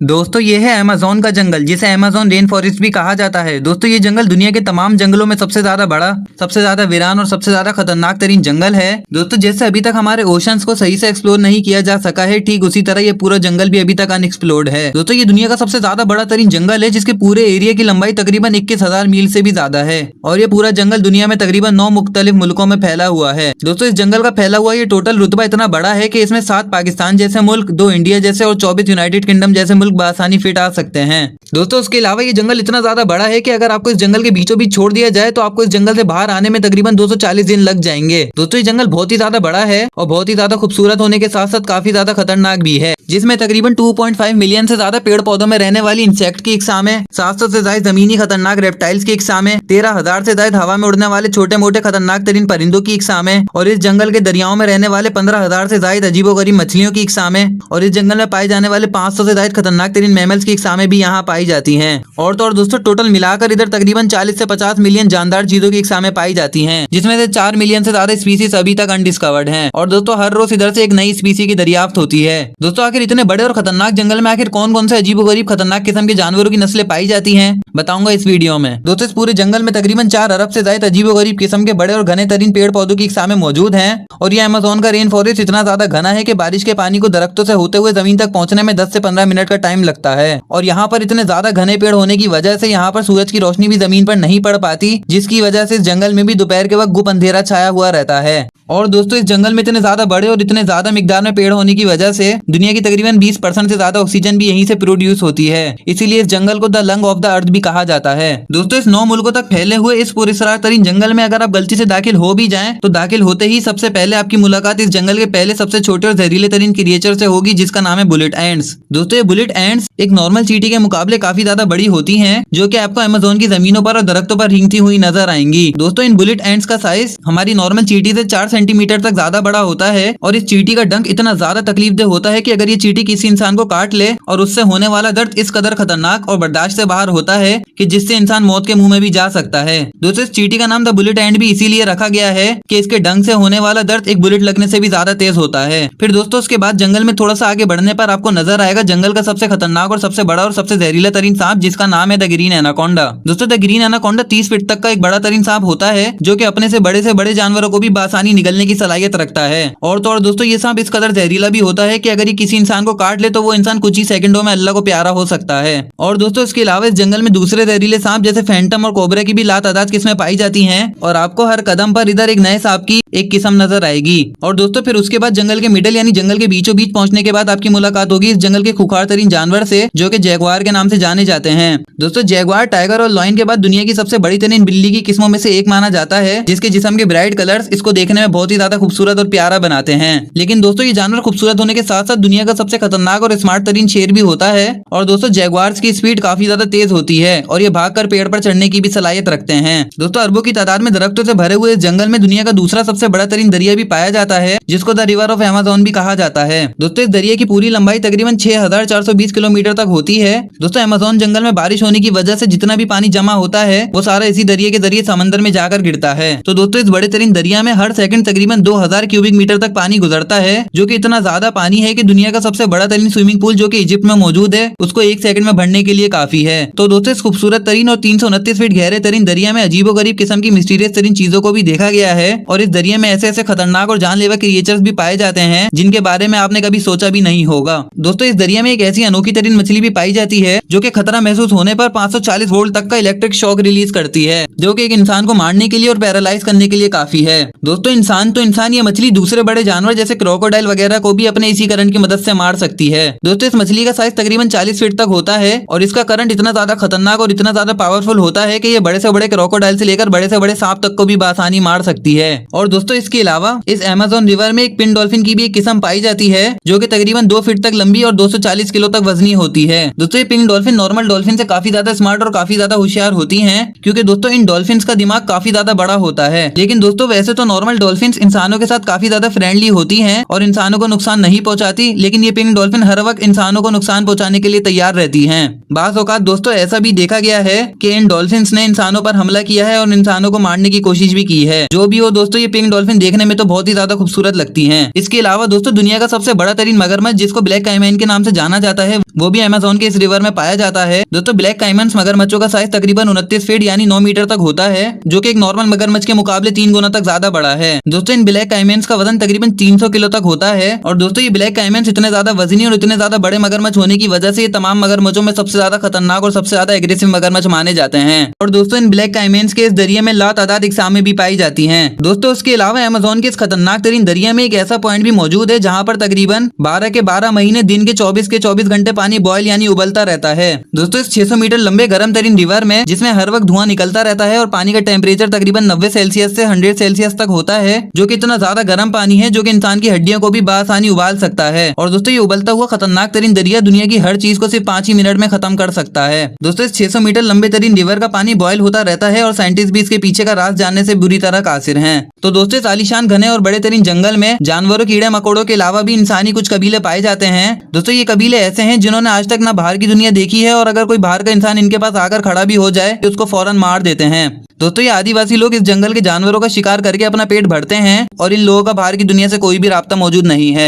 दोस्तों ये है अमेज़न का जंगल, जिसे अमेज़न रेन फॉरेस्ट भी कहा जाता है। दोस्तों ये जंगल दुनिया के तमाम जंगलों में सबसे ज्यादा बड़ा, सबसे ज्यादा वीरान और सबसे ज्यादा खतरनाक तरीन जंगल है। दोस्तों जैसे अभी तक हमारे ओशंस को सही से एक्सप्लोर नहीं किया जा सका है, ठीक उसी तरह ये पूरा जंगल भी अभी तक अनएक्सप्लोर्ड है। दोस्तों ये दुनिया का सबसे ज्यादा बड़ा तरीन जंगल है, जिसके पूरे एरिया की लंबाई तकरीबन 21,000 मील से भी ज्यादा है। और ये पूरा जंगल दुनिया में तकरीबन 9 मुख्तलिफ मुल्कों में फैला हुआ है। दोस्तों इस जंगल का फैला हुआ ये टोटल रुतबा इतना बड़ा है कि इसमें 7 पाकिस्तान जैसे मुल्क, 2 इंडिया जैसे और 24 यूनाइटेड किंगडम जैसे मुल्क बआसानी फिट आ सकते हैं। दोस्तों उसके अलावा ये जंगल इतना ज्यादा बड़ा है कि अगर आपको इस जंगल के बीचों बीच छोड़ दिया जाए तो आपको इस जंगल से बाहर आने में तकरीबन 240 दिन लग जाएंगे। दोस्तों ये जंगल बहुत ही ज्यादा बड़ा है और बहुत ही ज्यादा खूबसूरत होने के साथ साथ काफी ज्यादा खतरनाक भी है, जिसमें तकरीबन 2.5 मिलियन से ज्यादा पेड़ पौधों में रहने वाली इंसेक्ट की इकसाम है, 700 से ज्यादा जमीनी खतरनाक रेप्टाइल्स की इकसाम है, 13,000 से ज्यादा हवा में उड़ने वाले छोटे मोटे खतरनाक तरीन परिंदों की इकसाम है, और इस जंगल के दरियाओं में रहने वाले 15,000 से ज्यादा अजीबोगरीब मछलियों की इकसाम है, और इस जंगल में पाए जाने वाले 500 से ज्यादा खतरनाक तरीन मैमल्स की इकसामें भी यहाँ पाई जाती हैं। और तो और दोस्तों टोटल मिलाकर इधर तकरीबन 40 से 50 मिलियन जानदार चीजों की इकसामें पाई जाती हैं, जिसमें से 4 मिलियन से ज्यादा स्पीसीज अभी तक अनडिस्कवर्ड हैं। और दोस्तों हर रोज इधर से एक नई स्पीसी की दरियाफ्त होती है। दोस्तों आखिर इतने बड़े और खतरनाक जंगल में आखिर कौन कौन से अजीबोगरीब खतरनाक किस्म के जानवरों की नस्लें पाई जाती हैं, बताऊंगा इस वीडियो में। दोस्तों इस पूरे जंगल में तकरीबन 4 अरब से ज्यादा अजीबोगरीब किस्म के बड़े और घने तरीन पेड़ पौधों की इकसामें मौजूद हैं। और ये अमेज़न का रेन फॉरेस्ट इतना ज्यादा घना है कि बारिश के पानी को दरख्तों से होते हुए जमीन तक पहुंचने में 10 से 15 मिनट का टाइम लगता है। और यहाँ पर इतने ज्यादा घने पेड़ होने की वजह से यहाँ पर सूरज की रोशनी भी जमीन पर नहीं पड़ पाती, जिसकी वजह से इस जंगल में भी दोपहर के वक्त गुप अंधेरा छाया हुआ रहता है। और दोस्तों इस जंगल में इतने ज्यादा बड़े और इतने ज्यादा मिकदार में पेड़ होने की वजह से दुनिया की तकरीबन 20% से ज्यादा ऑक्सीजन भी यहीं से प्रोड्यूस होती है। इसीलिए इस जंगल को the lung of the earth भी कहा जाता है। दोस्तों इस 9 मुल्कों तक फैले हुए इस पुरस्कार तरीन जंगल में अगर आप गलती से दाखिल हो भी जाएं तो दाखिल होते ही सबसे पहले आपकी मुलाकात इस जंगल के पहले सबसे छोटे और जहरीले तरीन क्रिएचर से होगी, जिसका नाम है बुलेट एंट्स। दोस्तों ये बुलेट एंट्स एक नॉर्मल चींटी के मुकाबले काफी ज्यादा बड़ी होती हैं, जो कि आपको अमेज़न की जमीनों पर और दरख्तों पर रेंगती हुई नजर आएंगी। दोस्तों इन बुलेट एंट्स का साइज हमारी नॉर्मल चींटी से 4 सेंटीमीटर तक ज्यादा बड़ा होता है। और इस चींटी का डंक इतना ज्यादा तकलीफदेह होता है कि अगर ये चींटी किसी इंसान को काट ले और उससे होने वाला दर्द इस कदर खतरनाक और बर्दाश्त से बाहर होता है कि जिससे इंसान मौत के मुंह में भी जा सकता है। दोस्तों इस चींटी का नाम द बुलेट एंट भी इसीलिए रखा गया है कि इसके डंक से होने वाला दर्द एक बुलेट लगने से भी ज्यादा तेज होता है। फिर दोस्तों उसके बाद जंगल में थोड़ा सा आगे बढ़ने पर आपको नजर आएगा जंगल का सबसे खतरनाक और सबसे बड़ा और सबसे जहरीला तरीन सांप, जिसका नाम है द ग्रीन एनाकोंडा। दोस्तों द ग्रीन एनाकोंडा 30 फीट तक का एक बड़ा तरीन सांप होता है, जो कि अपने से बड़े जानवरों को भी बासानी निगलने की सलाहियत रखता है। और तो और दोस्तों ये सांप इस कदर जहरीला भी होता है कि अगर ये किसी इंसान को काट ले तो वो इंसान कुछ ही सेकंडों में अल्लाह को प्यारा हो सकता है। और दोस्तों इसके अलावा इस जंगल में दूसरे जहरीले सांप जैसे फैंटम और कोबरा की भी लातादाद किस्में पाई जाती हैं, और आपको हर कदम पर इधर एक नए सांप की एक किस्म नजर आएगी। और दोस्तों फिर उसके बाद जंगल के मिडल यानी जंगल के बीचों बीच पहुंचने के बाद आपकी मुलाकात होगी इस जंगल के खुखार तरीन जानवर से, जो कि जैगुआर के नाम से जाने जाते हैं। दोस्तों जैगुआर, टाइगर और लॉयन के बाद दुनिया की सबसे बड़ी तरीन बिल्ली की किस्मों में से एक माना जाता है, जिसके जिस्म के ब्राइट कलर्स इसको देखने में बहुत ही ज्यादा खूबसूरत और प्यारा बनाते हैं। लेकिन दोस्तों ये जानवर खूबसूरत होने के साथ साथ दुनिया का सबसे खतरनाक और स्मार्ट तरीन शेर भी होता है। और दोस्तों जैगुआर्स की स्पीड काफी ज्यादा तेज होती है और ये भागकर पेड़ पर चढ़ने की भी सलाहियत रखते हैं। दोस्तों अरबों की तादाद में दरख्तों से भरे हुए इस जंगल में दुनिया का दूसरा सबसे बड़ा तरीन दरिया भी पाया जाता है, जिसको द रिवर ऑफ अमेज़न भी कहा जाता है। दोस्तों इस दरिया की पूरी लंबाई तकरीबन 6,420 किलोमीटर तक होती है। दोस्तों अमेज़न जंगल में बारिश होने की वजह से जितना भी पानी जमा होता है वो सारा इसी दरिया के जरिए समंदर में जाकर गिरता है। तो दोस्तों इस बड़े तरीन दरिया में हर सेकंड तकरीबन 2000 क्यूबिक मीटर तक पानी गुजरता है, जो कि इतना ज्यादा पानी है कि दुनिया का सबसे बड़ा तरीन स्विमिंग पूल जो कि इजिप्ट में मौजूद है उसको 1 सेकंड में भरने के लिए काफी है। तो दोस्तों इस खूबसूरत तरीन और 329 फीट गहरे तरीन दरिया में अजीबोगरीब किस्म की मिस्टीरियस तरीन चीजों को भी देखा गया है। और इस दरिया में ऐसे ऐसे खतरनाक और जानलेवा क्रिएचर्स भी पाए जाते हैं जिनके बारे में आपने कभी सोचा भी नहीं होगा। दोस्तों इस दरिया में एक ऐसी अनोखी तरीन मछली भी पाई जाती है जो कि खतरा महसूस होने पर 540 वोल्ट तक का इलेक्ट्रिक शॉक रिलीज करती है, जो कि एक इंसान को मारने के लिए और पैरालाइज करने के लिए काफी है। दोस्तों इंसान तो इंसान, ये मछली दूसरे बड़े जानवर जैसे क्रोकोडाइल वगैरह को भी अपने इसी करंट की मदद से मार सकती है। दोस्तों इस मछली का साइज तकरीबन 40 फीट तक होता है और इसका करंट इतना ज्यादा खतरनाक और इतना ज्यादा पावरफुल होता है कि ये बड़े से बड़े क्रोकोडाइल से लेकर बड़े से बड़े सांप तक को भी बासानी मार सकती है। और दोस्तों इसके अलावा इस अमेज़न रिवर में एक पिन डॉल्फिन की भी एक किस्म पाई जाती है, जो कि तकरीबन 2 फीट तक लंबी और 240 किलो तक वजनी होती है। दोस्तों ये पिन डॉल्फिन नॉर्मल डॉल्फिन से काफी ज्यादा स्मार्ट और काफी ज्यादा होशियार होती हैं, क्योंकि दोस्तों इन डॉल्फिन्स का दिमाग काफी ज्यादा बड़ा होता है। लेकिन दोस्तों वैसे तो नॉर्मल डॉल्फिन्स इंसानों के साथ काफी ज्यादा फ्रेंडली होती हैं और इंसानों को नुकसान नहीं पहुंचाती, लेकिन ये पिंक डॉल्फिन हर वक्त इंसानों को नुकसान पहुंचाने के लिए तैयार रहती हैं। बाज़ औक़ात दोस्तों ऐसा भी देखा गया है कि इन डॉल्फिन्स ने इंसानों पर हमला किया है और इंसानों को मारने की कोशिश भी की है। जो भी हो दोस्तों, ये पिंक डॉल्फिन देखने में तो बहुत ही ज्यादा खूबसूरत लगती हैं। इसके अलावा दोस्तों दुनिया का सबसे बड़ा तरीन मगरमच्छ, जिसको ब्लैक काइमैन के नाम से जाना जाता है वो भी अमेज़न के इस रिवर में पाया जाता है। दोस्तों ब्लैक काइमन्स मगरमच्छों का साइज तकरीबन 29 फीट यानी 9 मीटर तक होता है, जो कि एक नॉर्मल मगरमच्छ के मुकाबले 3 गुना तक ज्यादा बड़ा है। दोस्तों इन ब्लैक काइमन्स का वजन तकरीबन 300 किलो तक होता है। और दोस्तों ये ब्लैक काइमन्स इतने ज्यादा वजनी और इतने ज्यादा बड़े मगरमच्छ होने की वजह से ये तमाम मगरमच्छों में सबसे ज्यादा खतरनाक और सबसे ज्यादा एग्रेसिव मगरमच्छ माने जाते हैं। और दोस्तों इन ब्लैक काइमन्स के इस दरिया में लातादाद इकसामें भी पाई जाती हैं। दोस्तों उसके अलावा अमेज़न के इस खतरनाक तरीन दरिया में एक ऐसा पॉइंट भी मौजूद है जहाँ पर तकरीबन 12 के 12 महीने दिन के 24 घंटे पानी बॉयल यानी उबलता रहता है। दोस्तों इस 600 मीटर लंबे गर्म तरीन रिवर में जिसमें हर वक्त धुआं निकलता रहता है और पानी का टेम्परेचर तकरीबन 90 सेल्सियस से 100 सेल्सियस तक होता है, जो कि इतना ज्यादा गर्म पानी है जो कि इंसान की हड्डियों को भी बआसानी उबाल सकता है। और दोस्तों ये उबलता हुआ खतरनाक तरीन दरिया दुनिया की हर चीज को सिर्फ 5 ही मिनट में खत्म कर सकता है। दोस्तों इस 600 मीटर लंबे तरीन रिवर का पानी बॉयल होता रहता है और साइंटिस्ट भी इसके पीछे का राज जानने से बुरी तरह कासिर हैं। तो दोस्तों इस आलीशान घने और बड़े तरीन जंगल में जानवरों, कीड़े मकोड़ों के अलावा भी इंसानी कुछ कबीले पाए जाते हैं। दोस्तों ये कबीले ऐसे हैं जिन्होंने आज तक ना बाहर की दुनिया देखी है, और अगर कोई बाहर का इंसान इनके पास आकर खड़ा भी हो जाए तो उसको फौरन मार देते हैं। दोस्तों ये आदिवासी लोग इस जंगल के जानवरों का शिकार करके अपना पेट भरते हैं और इन लोगों का बाहर की दुनिया से कोई भी राब्ता मौजूद नहीं है।